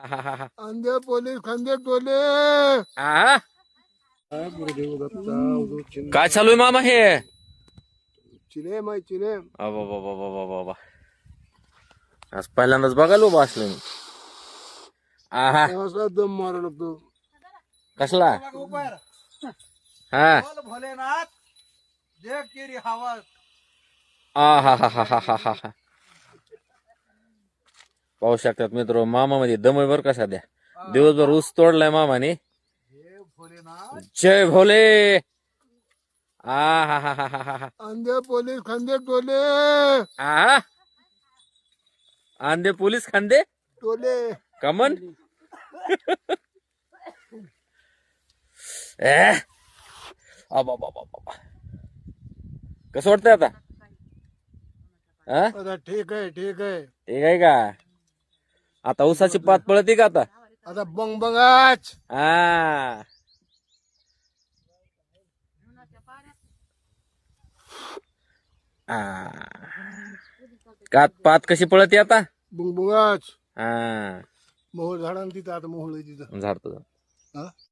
आहाहाहा. अंधे पोलीस खंदे टोले. आहा. काय चालू आहे मामा हे? चिने माय चिने. अबा बाबा बाबा बाबा, आज पहिल्यांदाच बघायला उभा असलो मी. आहा. असा दम मारू लागतो. कसला? हा. भोलेनाथ देख तेरी हवा. आहाहाहाहाहा. पाहू शकतात मित्र, मामा मध्ये दम आहे बर का सध्या. दिवसभर ऊस तोडलाय मामाने. जय भोले. आहाहाहाहा. अंधे पोलीस खंदे टोले. आहा. आंधे पोलीस खांदे टोले. कमन. कसं वाटतंय आता? आता ठीक आहे ठीक आहे. ठीक आहे का? आता ऊसाची पात पळते का आता? आता बंग बंगाच. हा. का पात कशी पळते आता? बंग बंगाच. हा. मोहोळ झाडांना तिथं आता मोहोळ आहे तिथं. झाडतो. हा?